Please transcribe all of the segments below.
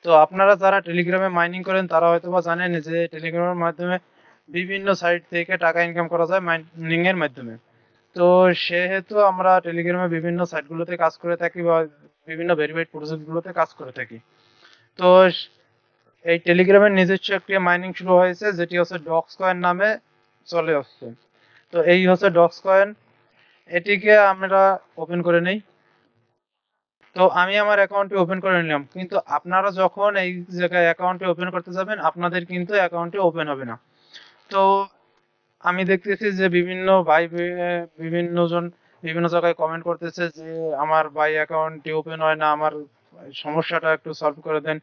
তো আপনারা যারা টেলিগ্রামে মাইনিং করেন তারা হয়তোবা জানেন যে টেলিগ্রামের মাধ্যমে বিভিন্ন সাইট থেকে টাকা ইনকাম করা যায় মাইনিং এর মাধ্যমে। তো সেহেতু আমরা টেলিগ্রামে বিভিন্ন সাইটগুলোতে কাজ করে থাকি বা বিভিন্ন ভেরিফাইড প্রজেক্টগুলোতে কাজ করে থাকি। তো এই টেলিগ্রামের নিজস্ব একটি মাইনিং শুরু হয়েছে যেটি হচ্ছে ডক্স কয়েন নামে চলে আসছে। তো এই হচ্ছে ডক্স কয়েন, এটিকে আমরা ওপেন করে নেই। তো আমি আমার অ্যাকাউন্টটি ওপেন করে নিলাম, কিন্তু আপনারা যখন এই জায়গায় অ্যাকাউন্টটি ওপেন করতে যাবেন আপনাদের কিন্তু অ্যাকাউন্টটি ওপেন হবে না। তো আমি দেখতেছি যে বিভিন্ন ভাই বিভিন্ন জন বিভিন্ন জায়গায় কমেন্ট করতেছে যে আমার ভাই অ্যাকাউন্টটি ওপেন হয় না, আমার সমস্যাটা একটু সলভ করে দেন।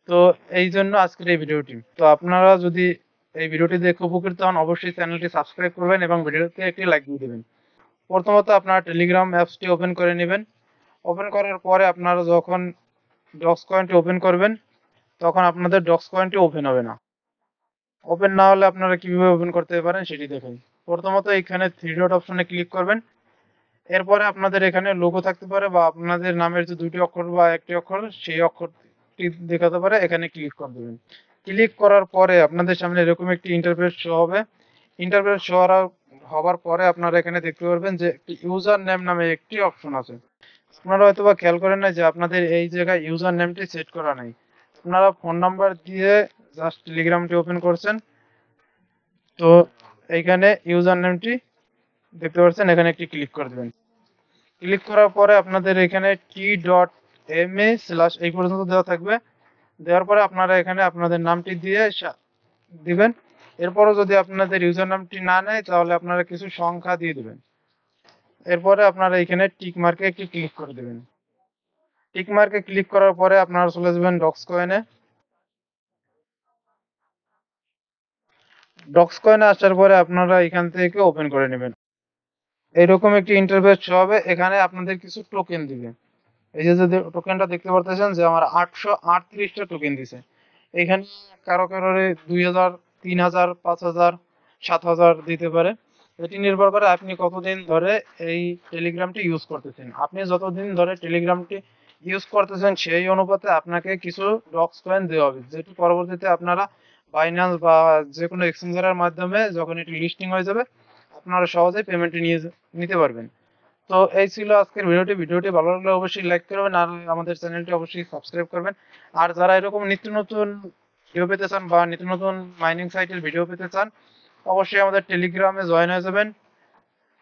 তো এই জন্য আজকের এই ভিডিওটি। তো আপনারা যদি এই ভিডিওটি দেখে উপকৃত হন অবশ্যই চ্যানেলটি সাবস্ক্রাইব করবেন এবং ভিডিওতে একটি লাইক দিয়ে দেবেন। প্রথমত আপনারা টেলিগ্রাম অ্যাপসটি ওপেন করে নেবেন। ওপেন করার পরে আপনারা যখন ডক্স কয়েনটি ওপেন করবেন তখন আপনাদের ডক্স কয়েনটি ওপেন হবে না। ওপেন না হলে আপনারা কিভাবে ওপেন করতে পারেন সেটি দেখুন। প্রথমত এখানে থ্রি ডট অপশনে ক্লিক করবেন। এরপরে আপনাদের এখানে লোগো থাকতে পারে বা আপনাদের নামের যে দুটি অক্ষর বা একটি অক্ষর সেই অক্ষরটি দেখাতে পারে, এখানে ক্লিক করে দেবেন। ক্লিক করার পরে আপনাদের সামনে এরকম একটি ইন্টারফেস শো হবে। ইন্টারফেস শো হওয়ার পরে আপনারা এখানে দেখতে পারবেন যে ইউজার নেম নামে একটি অপশন আছে। আপনারা হয়তো বা খেয়াল করেন না যে আপনাদের এই জায়গায় ইউজার নেমটি সেট করা নাই। আপনারা ফোন নাম্বার দিয়ে জাস্ট টেলিগ্রামটি ওপেন করছেন। তো এইখানে ইউজার নেমটি দেখতে পাচ্ছেন, এখানে একটি ক্লিক করে দেবেন। ক্লিক করার পরে আপনাদের এখানে t.me/ এই পর্যন্ত দেওয়া থাকবে। দেওয়ার পরে আপনারা এখানে আপনাদের নামটি দিয়ে দিবেন। এরপরও যদি আপনাদের ইউজার নামটি না নেয় তাহলে আপনারা কিছু সংখ্যা দিয়ে দিবেন। এরপরে আপনারা এখানে টিক মার্কে একটি ক্লিক করে দেবেন। টিক মার্কে ক্লিক করার পরে আপনারা চলে যাবেন ডক্স কয়েনে। ডক্স কয়েনে আসার পরে আপনারা এখান থেকে ওপেন করে নেবেন। এরকম একটি ইন্টারফেস শো হবে। এখানে আপনাদের কিছু টোকেন দিবে। এই যে টোকেনটা দেখতে পারতেছেন যে আমার 838টা টোকেন দিছে। এখানে কারো 2000, 3000, 5000, 7000 দিতে পারে। এটি নির্ভর করে আপনি কতদিন ধরে এই টেলিগ্রামটি ইউজ করতেছেন। আপনি যতদিন ধরে টেলিগ্রামটি ইউজ করতেছেন সেই অনুপাতে আপনাকে কিছু ডক্স কয়েন দেওয়া হবে, যেটি পরবর্তীতে আপনারা বাইন্যান্স বা যে কোনো এক্সচেঞ্জারের মাধ্যমে যখন এটি লিস্টিং হয়ে যাবে আপনারা সহজেই পেমেন্টটি নিতে পারবেন। তো এই ছিল আজকের ভিডিওটি ভালো লাগলে অবশ্যই লাইক করবেন আর আমাদের চ্যানেলটি অবশ্যই সাবস্ক্রাইব করবেন। আর যারা এরকম নিত্য নতুন ভিডিও পেতে চান বা নিত্য নতুন মাইনিং সাইটের ভিডিও পেতে চান অবশ্যই আমাদের টেলিগ্রামে জয়েন হয়ে যাবেন।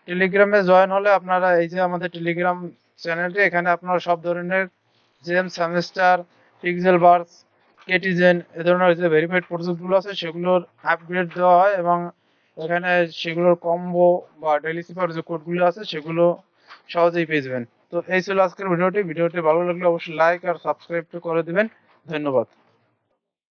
টেলিগ্রামে জয়েন হলে আপনারা এই যে আমাদের টেলিগ্রাম চ্যানেলটি, এখানে আপনারা সব ধরনের জেম সেমিস্টার, পিক্সেল বার্স, কেটিজেন এ ধরনের যে ভেরিফাইড প্রজেক্টগুলো আছে সেগুলোর আপগ্রেড দেওয়া হয় এবং এখানে সেগুলোর কম্বো বা ডেইলি সিপার যে কোডগুলো আছে সেগুলো সহজেই পেয়ে যাবেন। তো এই ছিল আজকের ভিডিওটি ভালো লাগলে অবশ্যই লাইক আর সাবস্ক্রাইব করে দিবেন। ধন্যবাদ।